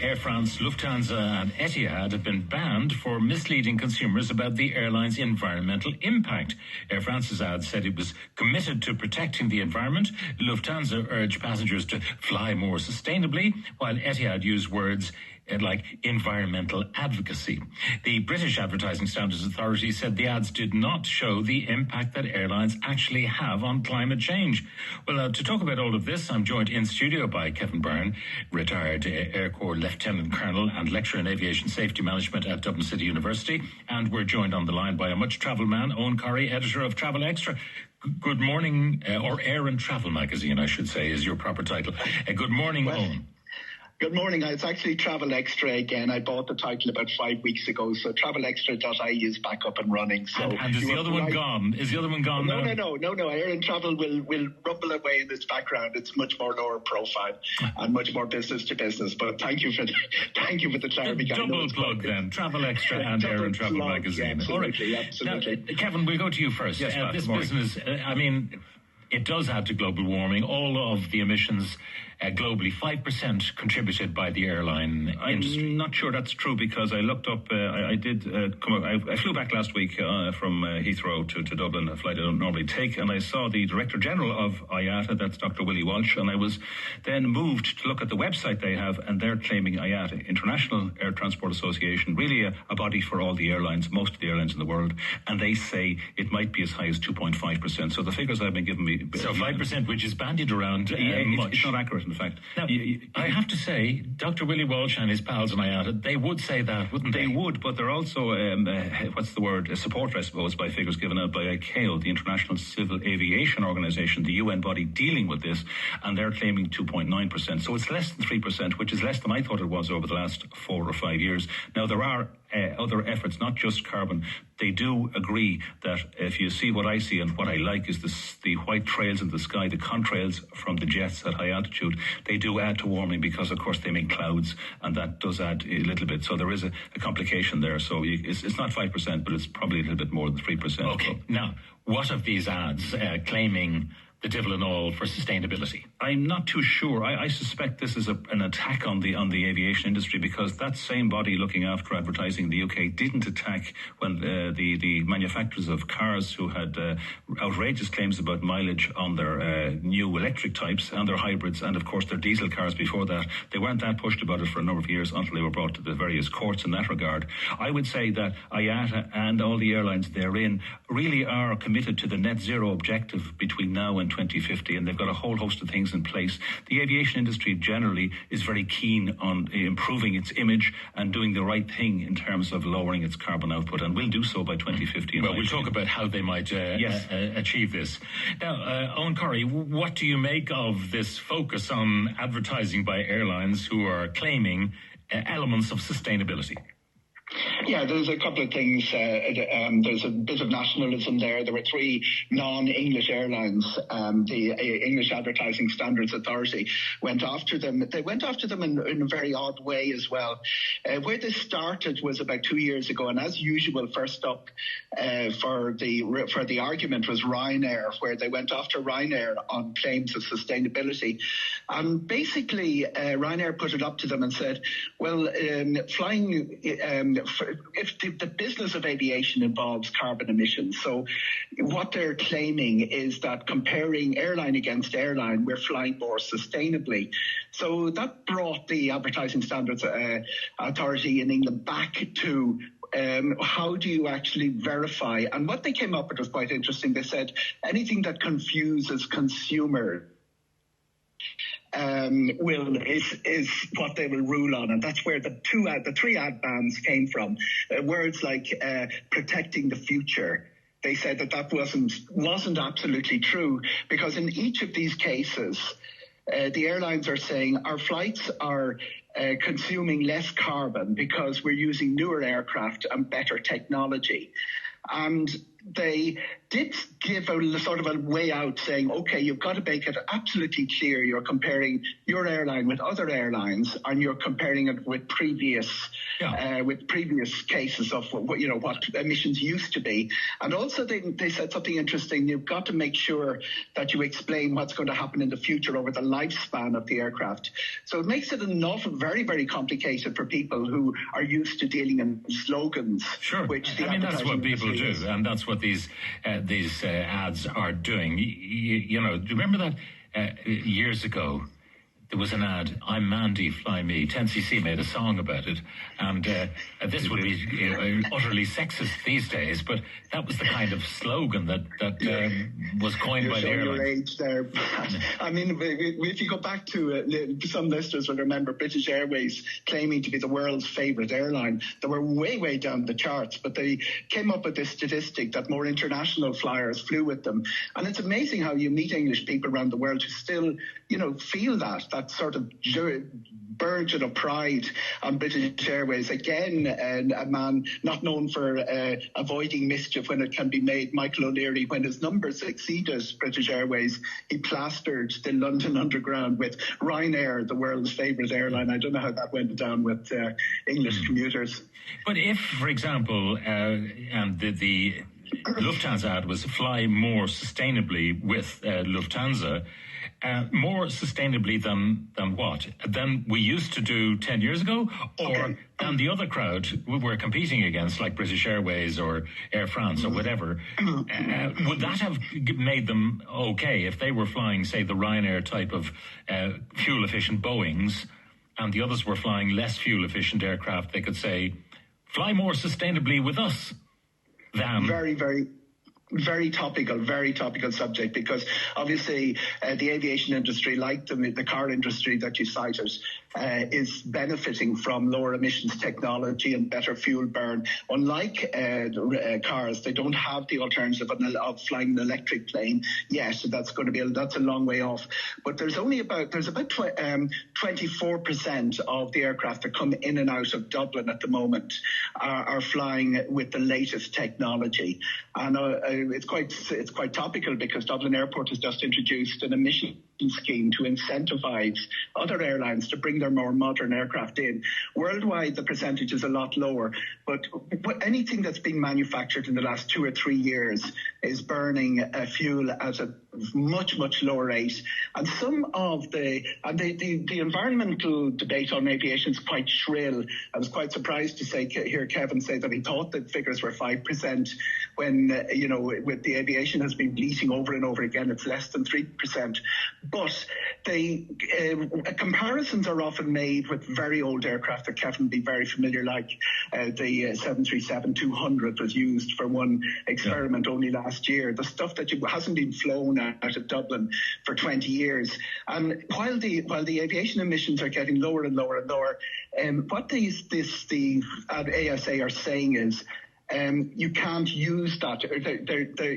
Air France, Lufthansa and Etihad have been banned for misleading consumers about the airline's environmental impact. Air France's ad said it was committed to protecting the environment. Lufthansa urged passengers to fly more sustainably, while Etihad used words like environmental advocacy. The British Advertising Standards Authority said the ads did not show the impact that airlines actually have on climate change. Well, to talk about all of this, I'm joined in studio by Kevin Byrne, retired Air Corps Lieutenant Colonel and lecturer in aviation safety management at Dublin City University. And we're joined on the line by a much-travelled man, Eoghan Corry, editor of Travel Extra. Good morning, or Air and Travel magazine, I should say, is your proper title. Good morning, Eoghan. Good morning. It's actually Travel Extra again. I bought the title about 5 weeks ago, so travelextra.ie is back up and running. So and is the other one gone? Is the other one gone now? No. Air and Travel will rumble away in this background. It's much more lower profile and much more business to business. But thank you for the clarity. Double plug then. Travel Extra and Air and Travel magazine. Absolutely. Now, Kevin, we'll go to you first. Yes, this business, it does add to global warming. All of the emissions globally, 5% contributed by the airline industry. I'm not sure that's true because I looked up, I flew back last week from Heathrow to Dublin, a flight I don't normally take, and I saw the Director General of IATA, that's Dr. Willie Walsh, and I was then moved to look at the website they have, and they're claiming IATA, International Air Transport Association, really a body for all the airlines, most of the airlines in the world, and they say it might be as high as 2.5%. So the figures I've been given me... So 5%, which is bandied around much. It's not accurate. In fact, now, I have to say, Dr. Willie Walsh and his pals in IATA, they would say that, wouldn't they? They would, but they're also, a supporter, I suppose, by figures given out by ICAO, the International Civil Aviation Organization, the UN body dealing with this, and they're claiming 2.9%. So it's less than 3%, which is less than I thought it was over the last 4 or 5 years. Now, there are other efforts, not just carbon. They do agree that if you see what I see, and what I like is the white trails in the sky, the contrails from the jets at high altitude, they do add to warming because, of course, they make clouds, and that does add a little bit. So there is a complication there. So it's not 5%, but it's probably a little bit more than 3%. Okay. Now, what of these ads claiming the devil and all for sustainability? I'm not too sure. I suspect this is an attack on the aviation industry, because that same body looking after advertising in the UK didn't attack when the manufacturers of cars who had outrageous claims about mileage on their new electric types and their hybrids, and of course their diesel cars before that. They weren't that pushed about it for a number of years until they were brought to the various courts in that regard. I would say that IATA and all the airlines therein really are committed to the net zero objective between now and 2050, and they've got a whole host of things in place. The aviation industry generally is very keen on improving its image and doing the right thing in terms of lowering its carbon output, and will do so by 2050. Well, we'll talk about how they might achieve this. Now, Eoghan Corry, what do you make of this focus on advertising by airlines who are claiming elements of sustainability? Yeah, there's a couple of things. There's a bit of nationalism there. There were 3 non-English airlines. The English Advertising Standards Authority went after them. They went after them in a very odd way as well. Where this started was about 2 years ago, and as usual, first up for the argument was Ryanair, where they went after Ryanair on claims of sustainability. And basically, Ryanair put it up to them and said, well, flying... if the business of aviation involves carbon emissions, so what they're claiming is that comparing airline against airline, we're flying more sustainably. So that brought the Advertising Standards Authority in England back to how do you actually verify? And what they came up with was quite interesting. They said anything that confuses consumers is what they will rule on, and that's where the 3 ad bans came from. Words like protecting the future. They said that wasn't absolutely true, because in each of these cases, the airlines are saying our flights are consuming less carbon because we're using newer aircraft and better technology. And they did give a sort of a way out, saying, okay, you've got to make it absolutely clear you're comparing your airline with other airlines, and you're comparing it with previous cases of what emissions used to be. And also they said something interesting. You've got to make sure that you explain what's going to happen in the future over the lifespan of the aircraft. So it makes it very, very complicated for people who are used to dealing in slogans. Sure. That's what people do, and that's what these ads are doing. Do you remember that years ago? There was an ad, I'm Mandy, fly me. 10cc made a song about it. And this would be utterly sexist these days, but that was the kind of slogan that was coined by the airline. Your age there. I mean, if you go back to some listeners will remember British Airways claiming to be the world's favourite airline. They were way, way down the charts, but they came up with this statistic that more international flyers flew with them. And it's amazing how you meet English people around the world who still, feel that sort of burgeon of pride on British Airways. Again, a man not known for avoiding mischief when it can be made, Michael O'Leary, when his numbers exceeded British Airways, he plastered the London Underground with Ryanair, the world's favourite airline. I don't know how that went down with English commuters. But if, for example, and the Lufthansa ad was fly more sustainably with Lufthansa, more sustainably than what? Than we used to do 10 years ago? Or than the other crowd we were competing against, like British Airways or Air France or whatever? Would that have made them okay if they were flying, say, the Ryanair type of fuel-efficient Boeings, and the others were flying less fuel-efficient aircraft? They could say, fly more sustainably with us than... Very, very... Very topical subject, because obviously the aviation industry, like the car industry that you cited, is benefiting from lower emissions technology and better fuel burn. Unlike cars, they don't have the alternative of flying an electric plane yet. So that's a long way off. But there's about 24% of the aircraft that come in and out of Dublin at the moment are flying with the latest technology. And it's quite topical, because Dublin Airport has just introduced an emission scheme to incentivize other airlines to bring their more modern aircraft in. Worldwide, the percentage is a lot lower, but anything that's been manufactured in the last 2 or 3 years is burning fuel at a much, much lower rate. And some of the environmental debate on aviation is quite shrill. I was quite surprised to hear Kevin say that he thought that figures were 5%, when with the aviation has been bleating over and over again, it's less than 3%. But comparisons are often made with very old aircraft that Kevin would be very familiar, like the 737-200 was used for one experiment only last year. The stuff that hasn't been flown out of Dublin for 20 years. And while the aviation emissions are getting lower and lower and lower, what the ASA are saying is, you can't use that.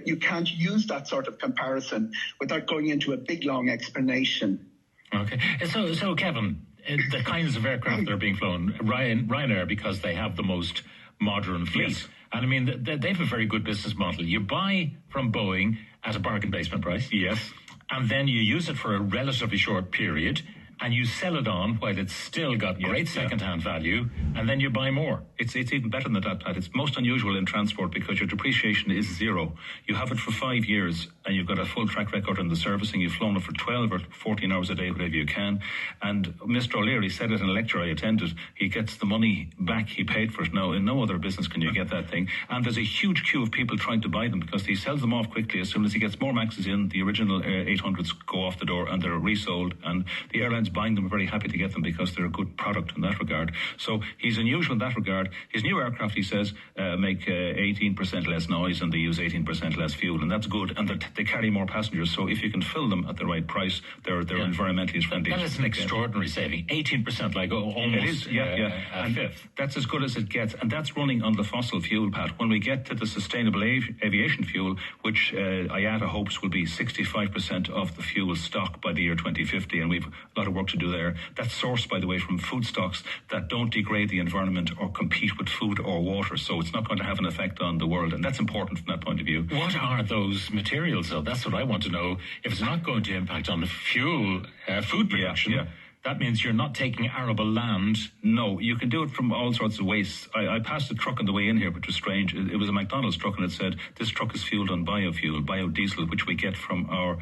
You can't use that sort of comparison without going into a big, long explanation. Okay. So Kevin, the kinds of aircraft that are being flown, Ryanair, because they have the most modern fleet. Yes. And I mean, they have a very good business model. You buy from Boeing at a bargain basement price. Yes. And then you use it for a relatively short period, and you sell it on while it's still got great second-hand value, and then you buy more. It's even better than that, Pat. It's most unusual in transport because your depreciation is zero. You have it for 5 years, and you've got a full track record in the servicing. You've flown it for 12 or 14 hours a day, whatever you can. And Mr. O'Leary said it in a lecture I attended. He gets the money back he paid for it. Now, in no other business can you get that thing. And there's a huge queue of people trying to buy them because he sells them off quickly. As soon as he gets more Maxes in, the original 800s go off the door and they're resold. And the airlines buying them are very happy to get them because they're a good product in that regard. So he's unusual in that regard. His new aircraft, he says, make 18% less noise and they use 18% less fuel, and that's good. And they carry more passengers. So if you can fill them at the right price, they're environmentally friendly. That is an extraordinary saving. 18%, like almost it is, a fifth. That's as good as it gets, and that's running on the fossil fuel, Pat. When we get to the sustainable aviation fuel, which IATA hopes will be 65% of the fuel stock by the year 2050, and we've a lot of work to do there. That's sourced, by the way, from food stocks that don't degrade the environment or compete with food or water, so it's not going to have an effect on the world, and that's important from that point of view. What are those materials, though? That's what I want to know. If it's not going to impact on the fuel, food production, that means you're not taking arable land. No, you can do it from all sorts of wastes. I passed a truck on the way in here, which was strange. It was a McDonald's truck, and it said, this truck is fueled on biofuel, biodiesel, which we get from our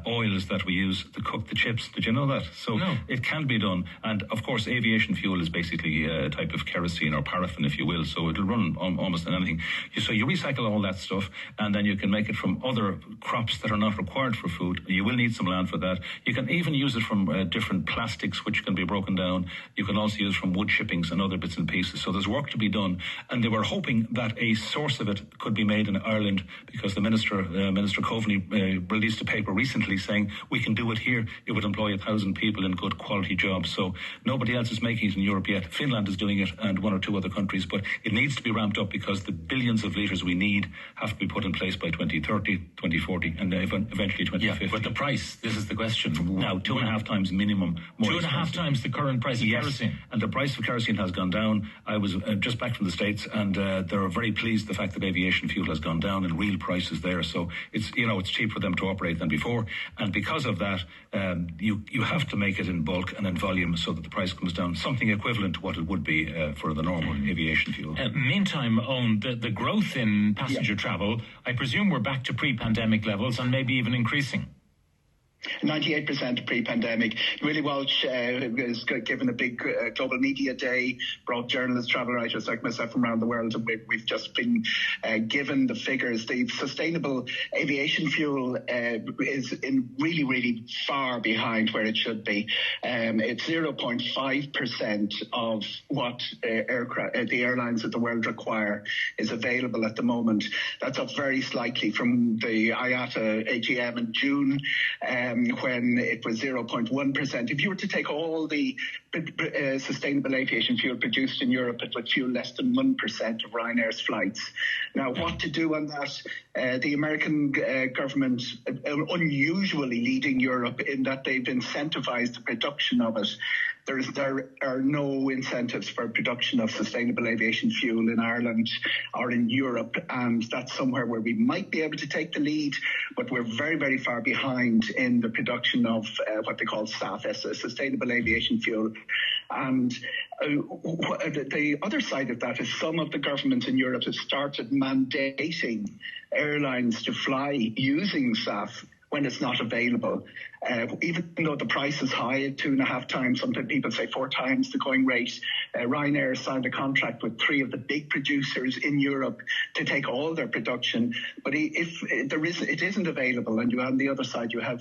oils that we use to cook the chips. Did you know that? So it can be done. And of course, aviation fuel is basically a type of kerosene or paraffin, if you will. So it'll run almost on anything. So you recycle all that stuff, and then you can make it from other crops that are not required for food. You will need some land for that. You can even use it from different plastics, which can be broken down. You can also use it from wood chippings and other bits and pieces. So there's work to be done. And they were hoping that a source of it could be made in Ireland, because the Minister Coveney, released a paper recently saying we can do it here. It would employ 1,000 people in good quality jobs. So nobody else is making it in Europe yet. Finland is doing it, and one or two other countries, but it needs to be ramped up because the billions of litres we need have to be put in place by 2030, 2040, and eventually 2050. Yeah, but the price, this is the question. Now, 2.5 times minimum more 2.5 times the current price of kerosene. And the price of kerosene has gone down. I was just back from the States, and they're very pleased the fact that aviation fuel has gone down and real prices there. So it's cheap for them to operate than before. And because of that, you have to make it in bulk and in volume so that the price comes down, something equivalent to what it would be for the normal aviation fuel. Meantime, Eoghan, the growth in passenger travel, I presume we're back to pre-pandemic levels and maybe even increasing. 98% pre-pandemic. Willie Walsh was given a big global media day, brought journalists, travel writers like myself from around the world, and we've just been given the figures. The sustainable aviation fuel is in really, really far behind where it should be. It's 0.5% of what the airlines of the world require is available at the moment. That's up very slightly from the IATA AGM in June, when it was 0.1%. If you were to take all the sustainable aviation fuel produced in Europe, it would fuel less than 1% of Ryanair's flights. Now, what to do on that? The American government unusually leading Europe in that they've incentivized the production of it. There are no incentives for production of sustainable aviation fuel in Ireland or in Europe, and that's somewhere where we might be able to take the lead, but we're very, very far behind in the production of what they call SAF, sustainable aviation fuel. And the other side of that is some of the governments in Europe have started mandating airlines to fly using SAF when it's not available. Even though the price is high at 2.5 times, sometimes people say 4 times the going rate, Ryanair signed a contract with 3 of the big producers in Europe to take all their production. But if it isn't available, and you on the other side you have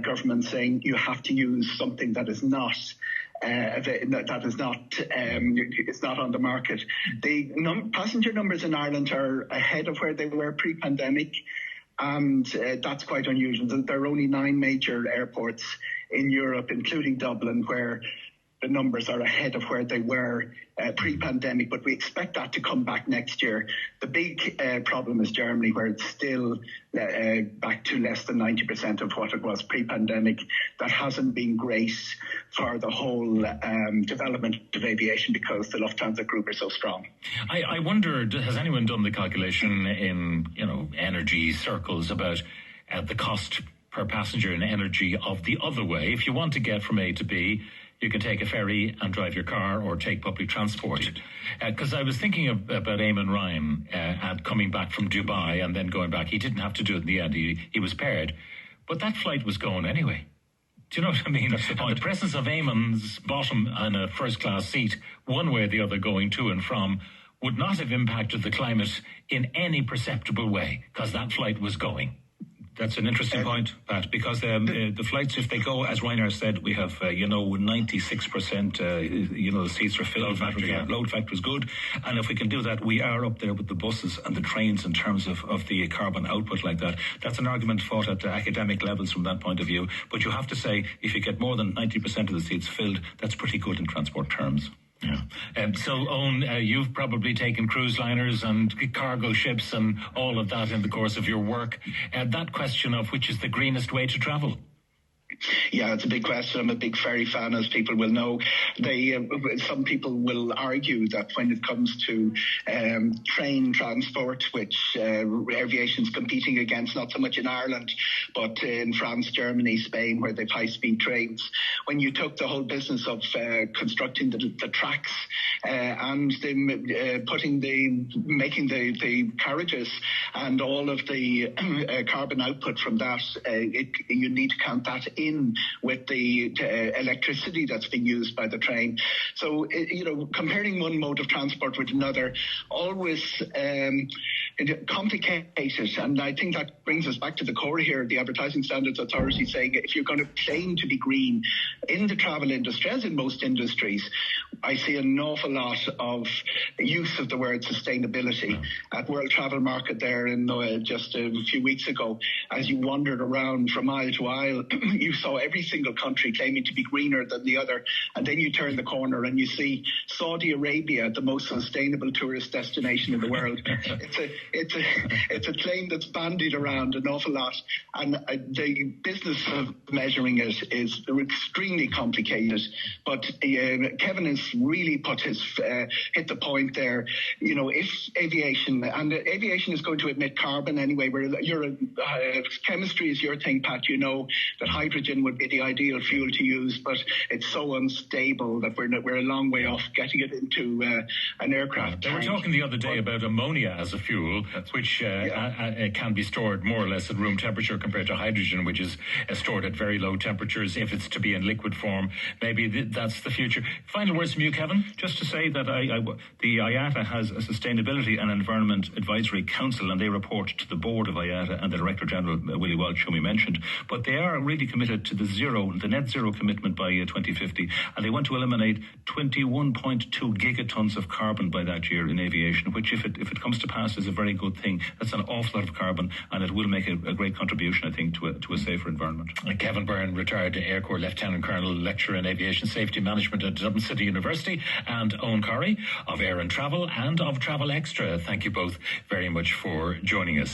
government saying you have to use something that is not it's not on the market. The passenger numbers in Ireland are ahead of where they were pre-pandemic. And that's quite unusual. There are only 9 major airports in Europe, including Dublin, where the numbers are ahead of where they were pre-pandemic, but we expect that to come back next year. The big problem is Germany, where it's still back to less than 90% of what it was pre-pandemic. That hasn't been great for the whole development of aviation because the Lufthansa group are so strong. I wondered, has anyone done the calculation in energy circles about the cost per passenger in energy of the other way? If you want to get from A to B, you can take a ferry and drive your car or take public transport. Because I was thinking about Eamon Ryan and coming back from Dubai and then going back. He didn't have to do it in the end. He was paired. But that flight was going anyway. Do you know what I mean? That's the point. And the presence of Eamon's bottom on a first-class seat, one way or the other going to and from, would not have impacted the climate in any perceptible way because that flight was going. That's an interesting point, Pat, because the flights, if they go, as Ryanair said, we have, 96%, the seats are filled. Load factor is good. And if we can do that, we are up there with the buses and the trains in terms of the carbon output like that. That's an argument fought at academic levels from that point of view. But you have to say, if you get more than 90% of the seats filled, that's pretty good in transport terms. Yeah. So, Eoghan, you've probably taken cruise liners and cargo ships and all of that in the course of your work. That question of which is the greenest way to travel? Yeah, it's a big question. I'm a big ferry fan, as people will know. Some people will argue that when it comes to train transport, which aviation's competing against, not so much in Ireland, but in France, Germany, Spain, where they've high-speed trains, when you took the whole business of constructing the tracks and making the carriages and all of the carbon output from that, you need to count that in with the electricity that's being used by the train. So, comparing one mode of transport with another, always complicated. And I think that brings us back to the core here, the Advertising Standards Authority saying if you're going to claim to be green in the travel industry, as in most industries, I see an awful lot of use of the word sustainability. At World Travel Market there in just a few weeks ago, as you wandered around from aisle to aisle, you saw every single country claiming to be greener than the other, and then you turn the corner and you see Saudi Arabia, the most sustainable tourist destination in the world. It's a claim that's bandied around an awful lot, and the business of measuring it is extremely complicated. But Kevin has really hit the point there. If aviation is going to emit carbon anyway, chemistry is your thing, Pat. You know that hydrogen would be the ideal fuel to use, but it's so unstable that we're a long way off getting it into an aircraft. They were talking the other day about ammonia as a fuel, which can be stored more or less at room temperature compared to hydrogen, which is stored at very low temperatures. If it's to be in liquid form, maybe that's the future. Final words from you, Kevin? Just to say that the IATA has a Sustainability and Environment Advisory Council, and they report to the board of IATA and the Director General, Willie Walsh, whom we mentioned. But they are really committed to the net zero commitment by 2050, and they want to eliminate 21.2 gigatons of carbon by that year in aviation, which if it comes to pass is a very good thing. That's an awful lot of carbon, and it will make a great contribution, I think, to a safer environment. Kevin Byrne, retired Air Corps Lieutenant Colonel, lecturer in Aviation Safety Management at Dublin City University, and Eoghan Corry of Air and Travel and of Travel Extra. Thank you both very much for joining us.